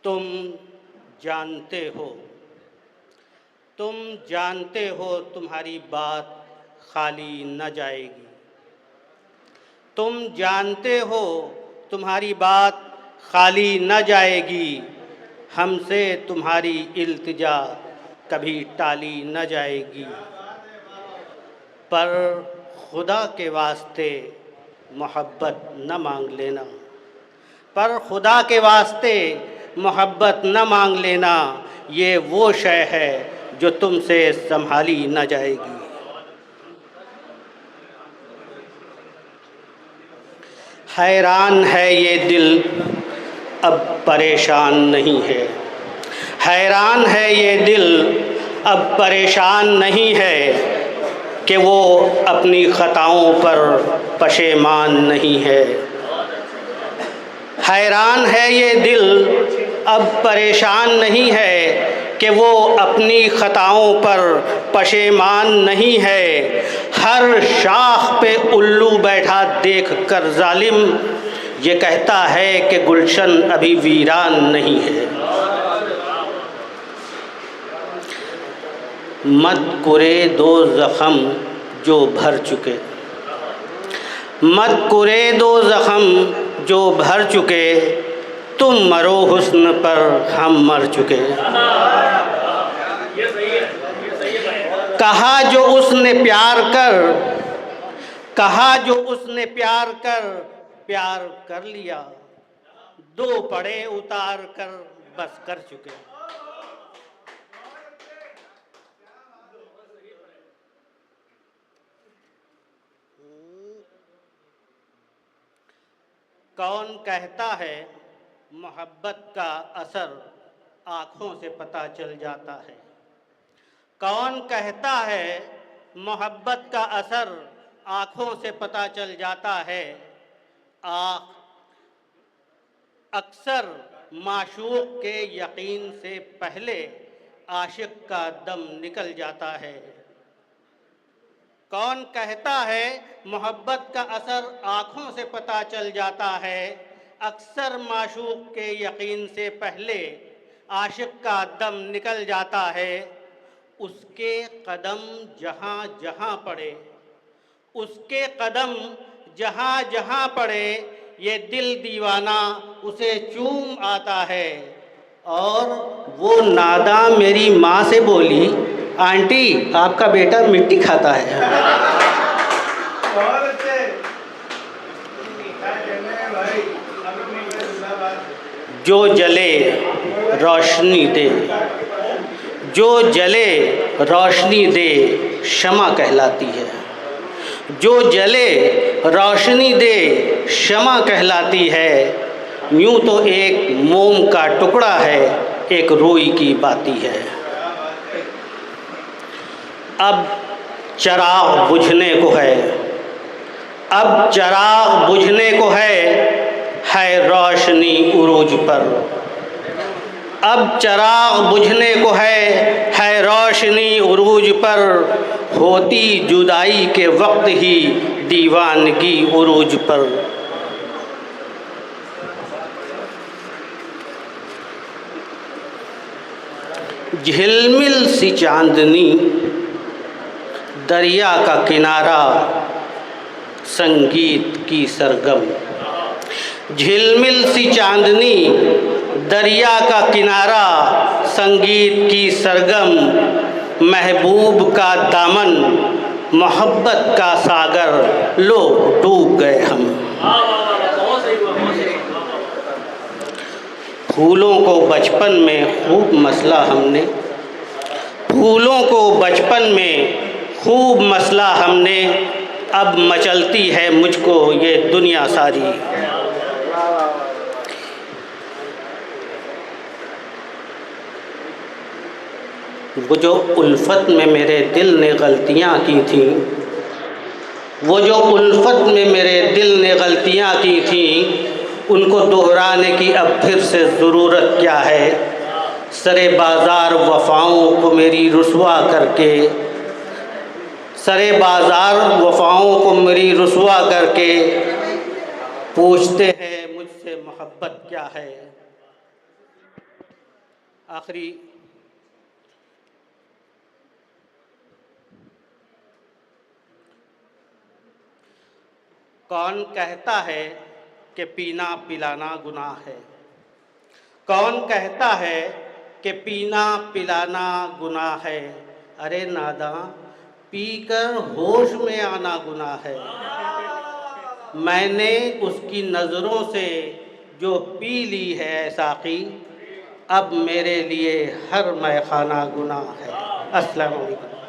तुम जानते हो तुम जानते हो तुम्हारी बात खाली न जाएगी। तुम जानते हो तुम्हारी बात खाली न जाएगी। हमसे तुम्हारी इल्तिजा कभी टाली न जाएगी। पर खुदा के वास्ते मोहब्बत न मांग लेना। पर खुदा के वास्ते मोहब्बत न मांग लेना। ये वो शय है जो तुमसे संभाली न जाएगी। हैरान है ये दिल अब परेशान नहीं है। हैरान है ये दिल अब परेशान नहीं है कि वो अपनी ख़ताओं पर पशेमान नहीं है। हैरान है ये दिल अब परेशान नहीं है कि वो अपनी ख़ताओं पर पशेमान नहीं है। हर शाख पे उल्लू बैठा देख कर जालिम ये कहता है कि गुलशन अभी वीरान नहीं है। मत कुरे दो ज़ख्म जो भर चुके। मत कुरे दो ज़ख्म जो भर चुके। तुम मरो हुस्न पर हम मर चुके। कहा जो उसने प्यार कर। कहा जो उसने प्यार कर लिया। दो पड़े उतार कर बस कर चुके। कौन कहता है मोहब्बत का असर आँखों से पता चल जाता है। कौन कहता है मोहब्बत का असर आँखों से पता चल जाता है। आँख अक्सर माशूक के यकीन से पहले आशिक का दम निकल जाता है। कौन कहता है मोहब्बत का असर आँखों से पता चल जाता है। अक्सर माशूक के यकीन से पहले आशिक का दम निकल जाता है। उसके कदम जहाँ जहाँ पड़े। उसके कदम जहाँ जहाँ पड़े ये दिल दीवाना उसे चूम आता है। और वो नादा मेरी माँ से बोली, आंटी आपका बेटा मिट्टी खाता है। जो जले रोशनी दे। जो जले रोशनी दे शमा कहलाती है। जो जले रोशनी दे शमा कहलाती है। यूँ तो एक मोम का टुकड़ा है एक रूई की बाती है। अब चराग बुझने को है। अब चराग बुझने को है रोशनी उरूज पर। अब चराग बुझने को है रोशनी उरूज पर। होती जुदाई के वक्त ही दीवानगी उरूज पर। झिलमिल सी चांदनी दरिया का किनारा संगीत की सरगम। झिलमिल सी चांदनी दरिया का किनारा संगीत की सरगम। महबूब का दामन मोहब्बत का सागर लो डूब गए हम। फूलों को बचपन में खूब मसला हमने। फूलों को बचपन में खूब मसला हमने। अब मचलती है मुझको ये दुनिया सारी। वो जो उल्फत में मेरे दिल ने गलतियाँ की थीं। वो जो उल्फत में मेरे दिल ने गलतियाँ की थीं उनको दोहराने की अब फिर से ज़रूरत क्या है। सरे बाज़ार वफ़ाओं को मेरी रुसवा करके। सरे बाज़ार वफ़ाओं को मेरी रुसवा करके पूछते हैं मुझसे मोहब्बत क्या है। आखिरी कौन कहता है कि पीना पिलाना गुनाह है? कौन कहता है कि पीना पिलाना गुनाह है? अरे नादां, पीकर होश में आना गुनाह है। मैंने उसकी नज़रों से जो पी ली है साक़ी, अब मेरे लिए हर मैखाना गुनाह है। अस्सलाम वालेकुम।